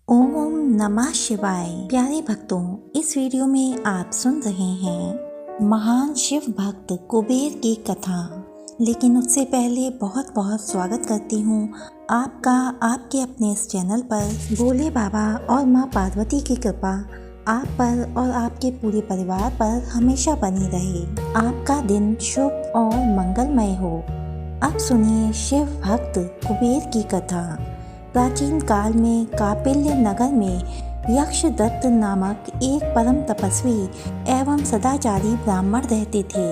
ओम नमः शिवाय। प्यारे भक्तों, इस वीडियो में आप सुन रहे हैं महान शिव भक्त कुबेर की कथा। लेकिन उससे पहले बहुत बहुत स्वागत करती हूँ आपका आपके अपने इस चैनल पर। भोले बाबा और माँ पार्वती की कृपा आप पर और आपके पूरे परिवार पर हमेशा बनी रहे। आपका दिन शुभ और मंगलमय हो। अब सुनिए शिव भक्त कुबेर की कथा। प्राचीन काल में कापिल्य नगर में यक्षदत्त नामक एक परम तपस्वी एवं सदाचारी ब्राह्मण रहते थे।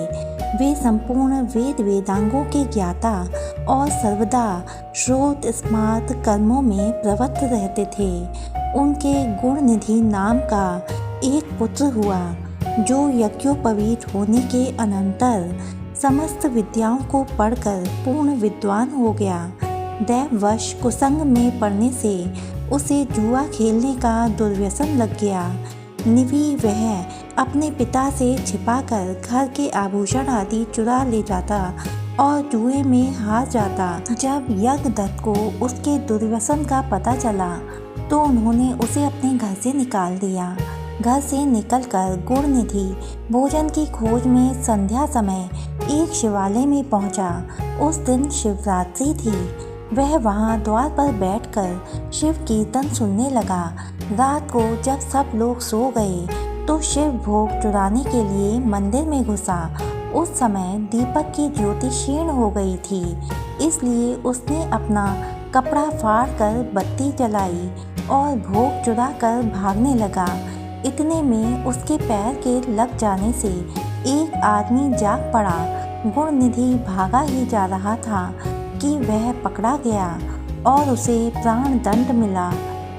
वे संपूर्ण वेदांगों के ज्ञाता और सर्वदा श्रोत स्मार्त कर्मों में प्रवृत्त रहते थे। उनके गुणनिधि नाम का एक पुत्र हुआ, जो यज्ञोपवीत होने के अनंतर समस्त विद्याओं को पढ़कर पूर्ण विद्वान हो गया। दैववश कुसंग में पड़ने से उसे जुआ खेलने का दुर्व्यसन लग गया। निवी वह अपने पिता से छिपाकर घर के आभूषण आदि चुरा ले जाता और जुए में हार जाता। जब यज्ञदत्त को उसके दुर्व्यसन का पता चला तो उन्होंने उसे अपने घर से निकाल दिया। घर से निकलकर गुणनिधि भोजन की खोज में संध्या समय एक शिवालय में पहुंचा। उस दिन शिवरात्रि थी। वह वहां द्वार पर बैठकर शिव कीर्तन सुनने लगा। रात को जब सब लोग सो गए तो शिव भोग चुराने के लिए मंदिर में घुसा। उस समय दीपक की ज्योति क्षीण हो गई थी, इसलिए उसने अपना कपड़ा फाड़ कर बत्ती जलाई और भोग चुरा कर भागने लगा। इतने में उसके पैर के लग जाने से एक आदमी जाग पड़ा। गुणनिधि भागा ही जा रहा था कि वह पकड़ा गया और उसे प्राण दंड मिला।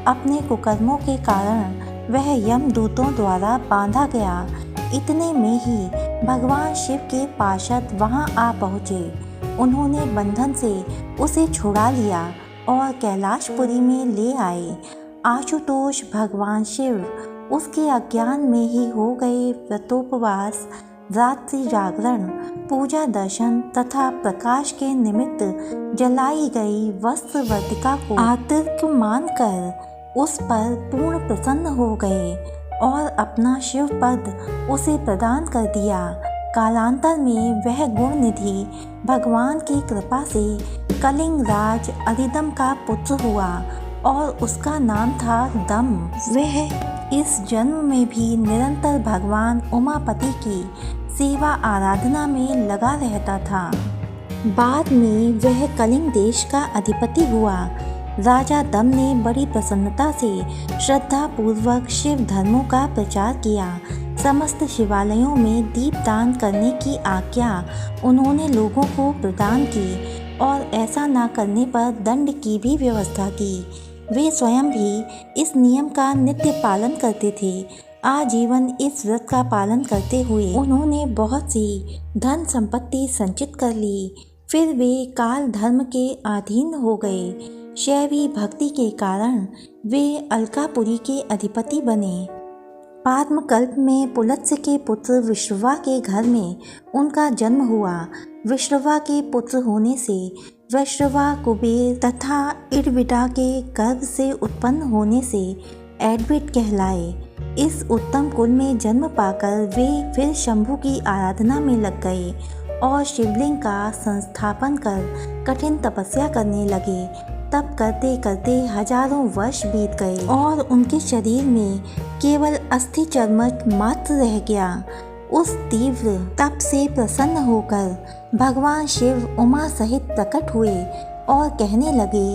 अपने कुकर्मों के कारण वह यमदूतों द्वारा बांधा गया। इतने में ही भगवान शिव के पार्षद वहां आ पहुँचे। उन्होंने बंधन से उसे छुड़ा लिया और कैलाशपुरी में ले आए। आशुतोष भगवान शिव उसके अज्ञान में ही हो गए व्रतोपवास, रात्रि जागरण, पूजा दर्शन तथा प्रकाश के निमित्त जलाई गई वस्त्र वर्तिका को आतिथ्य मानकर उस पर पूर्ण प्रसन्न हो गए और अपना शिव पद उसे प्रदान कर दिया। कालांतर में वह गुणनिधि भगवान की कृपा से कलिंग राज अरिदम का पुत्र हुआ और उसका नाम था दम। वह इस जन्म में भी निरंतर भगवान उमापति की सेवा आराधना में लगा रहता था। बाद में वह कलिंग देश का अधिपति हुआ। राजा दम ने बड़ी प्रसन्नता से श्रद्धा पूर्वक शिव धर्मों का प्रचार किया। समस्त शिवालयों में दीपदान करने की आज्ञा उन्होंने लोगों को प्रदान की और ऐसा न करने पर दंड की भी व्यवस्था की। वे स्वयं भी इस नियम का नित्य पालन करते थे। आजीवन इस व्रत का पालन करते हुए उन्होंने बहुत सी धन संपत्ति संचित कर ली। फिर वे काल धर्म के अधीन हो गए। शैवी भक्ति के कारण वे अलकापुरी के अधिपति बने। पाद्मकल्प में पुलत्स्य के पुत्र विश्रवा के घर में उनका जन्म हुआ। विश्रवा के पुत्र होने से वैश्रवा कुबेर तथा इडविडा के गर्भ से उत्पन्न होने से एडविड कहलाए। इस उत्तम कुल में जन्म पाकर वे फिर शंभु की आराधना में लग गए और शिवलिंग का संस्थापन कर कठिन तपस्या करने लगे। तब करते करते हजारों वर्ष बीत गए और उनके शरीर में केवल अस्थि चर्म मात्र रह गया। उस तीव्र तप से प्रसन्न होकर भगवान शिव उमा सहित प्रकट हुए और कहने लगे,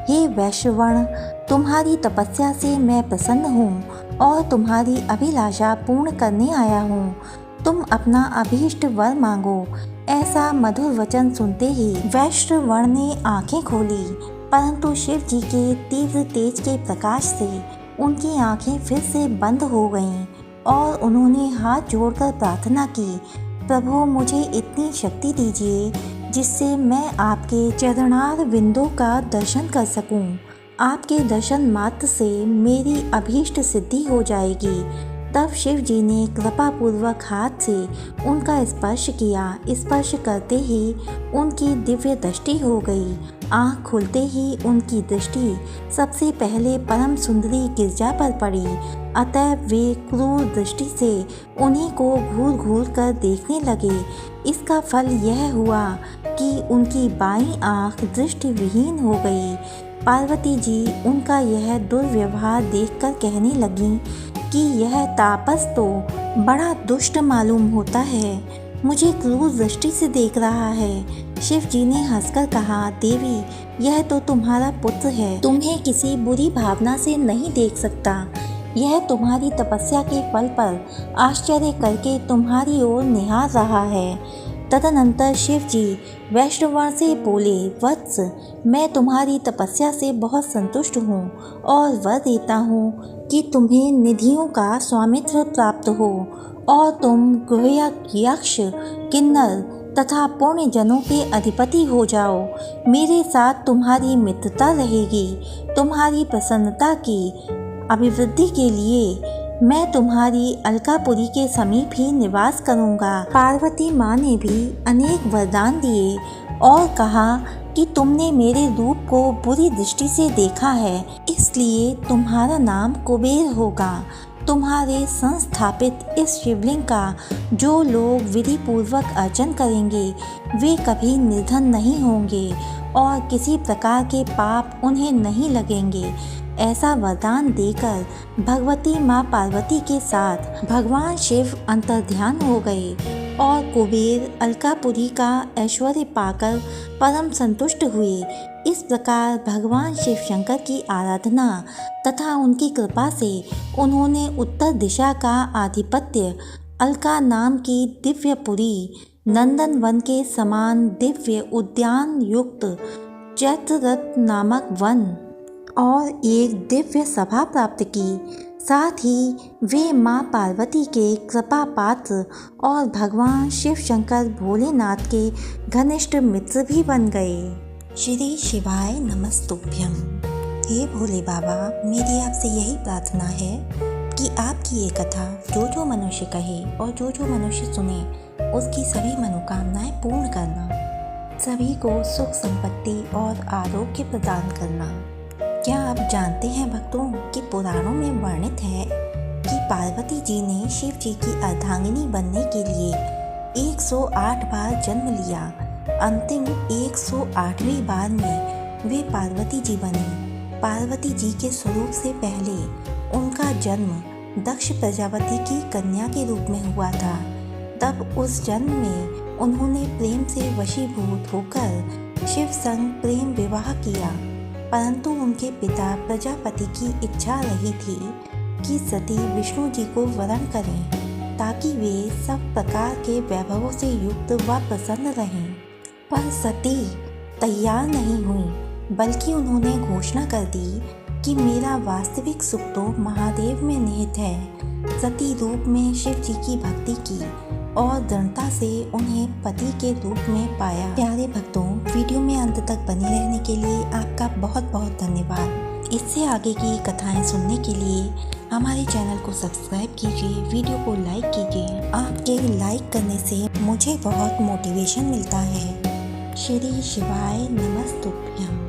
हे वैश्रवण, तुम्हारी तपस्या से मैं प्रसन्न हूँ और तुम्हारी अभिलाषा पूर्ण करने आया हूँ। तुम अपना अभीष्ट वर मांगो। ऐसा मधुर वचन सुनते ही वैश्रवण ने आंखें खोली, परंतु शिव जी के तीव्र तेज के प्रकाश से उनकी आंखें फिर से बंद हो गईं और उन्होंने हाथ जोड़कर प्रार्थना की, प्रभु मुझे इतनी शक्ति दीजिए जिससे मैं आपके चरणार विंदों का दर्शन कर सकूं। आपके दर्शन मात्र से मेरी अभीष्ट सिद्धि हो जाएगी। तब शिव जी ने कृपा पूर्वक हाथ से उनका स्पर्श किया। स्पर्श करते ही उनकी दिव्य दृष्टि हो गई आँख खुलते ही उनकी दृष्टि सबसे पहले परम सुंदरी गिरजा पर पड़ी। अतः वे क्रूर दृष्टि से उन्हीं को घूर घूर कर देखने लगे। इसका फल यह हुआ कि उनकी बाईं आँख दृष्टिविहीन हो गई। पार्वती जी उनका यह दुर्व्यवहार देखकर कहने लगीं कि यह तापस तो बड़ा दुष्ट मालूम होता है, मुझे क्रूर दृष्टि से देख रहा है। शिव जी ने हंसकर कहा, देवी यह तो तुम्हारा पुत्र है, तुम्हें किसी बुरी भावना से नहीं देख सकता। यह तुम्हारी तपस्या के फल पर आश्चर्य करके तुम्हारी ओर निहार रहा है। तदनंतर शिव जी वैष्णवगण से बोले, वत्स मैं तुम्हारी तपस्या से बहुत संतुष्ट हूँ और वर देता हूँ कि तुम्हें निधियों का स्वामित्व प्राप्त हो और तुम गुह्यक, यक्ष, किन्नर तथा पुण्य जनों के अधिपति हो जाओ। मेरे साथ तुम्हारी मित्रता रहेगी। तुम्हारी प्रसन्नता की अभिवृद्धि के लिए मैं तुम्हारी अलकापुरी के समीप ही निवास करूंगा। पार्वती माँ ने भी अनेक वरदान दिए और कहा कि तुमने मेरे रूप को बुरी दृष्टि से देखा है, इसलिए तुम्हारा नाम कुबेर होगा। तुम्हारे संस्थापित इस शिवलिंग का जो लोग विधि पूर्वक अर्चन करेंगे वे कभी निर्धन नहीं होंगे और किसी प्रकार के पाप उन्हें नहीं लगेंगे। ऐसा वरदान देकर भगवती माँ पार्वती के साथ भगवान शिव अंतर्ध्यान हो गए और कुबेर अलकापुरी का ऐश्वर्य पाकर परम संतुष्ट हुए। इस प्रकार भगवान शिव शंकर की आराधना तथा उनकी कृपा से उन्होंने उत्तर दिशा का आधिपत्य अलका नाम की दिव्यपुरी, नंदन वन के समान दिव्य उद्यान युक्त चैत्ररथ नामक वन और एक दिव्य सभा प्राप्त की। साथ ही वे माँ पार्वती के कृपा पात्र और भगवान शिव शंकर भोलेनाथ के घनिष्ठ मित्र भी बन गए। श्री शिवाय नमस्तुभ्यं। हे भोले बाबा, मेरी आपसे यही प्रार्थना है कि आपकी ये कथा जो जो मनुष्य कहे और जो जो मनुष्य सुने उसकी सभी मनोकामनाएं पूर्ण करना, सभी को सुख संपत्ति और आरोग्य प्रदान करना। क्या आप जानते हैं भक्तों कि पुराणों में वर्णित है कि पार्वती जी ने शिव जी की अर्धांगिनी बनने के लिए 108 बार जन्म लिया। अंतिम 108वीं बार में वे पार्वती जी बनी। पार्वती जी के स्वरूप से पहले उनका जन्म दक्ष प्रजापति की कन्या के रूप में हुआ था। तब उस जन्म में उन्होंने प्रेम से वशीभूत होकर शिव संग प्रेम विवाह किया, परंतु उनके पिता प्रजापति की इच्छा रही थी कि सती विष्णु जी को वरण करें ताकि वे सब प्रकार के वैभवों से युक्त व प्रसन्न रहें। पर सती तैयार नहीं हुई, बल्कि उन्होंने घोषणा कर दी कि मेरा वास्तविक सुख तो महादेव में निहित है। सती रूप में शिव जी की भक्ति की और दृढ़ता से उन्हें पति के रूप में पाया। प्यारे भक्तों, वीडियो में अंत तक बने रहने के लिए आपका बहुत बहुत धन्यवाद। इससे आगे की कथाएं सुनने के लिए हमारे चैनल को सब्सक्राइब कीजिए, वीडियो को लाइक कीजिए। आपके लाइक करने से मुझे बहुत मोटिवेशन मिलता है। श्री शिवाय नमस्तुभ्यं।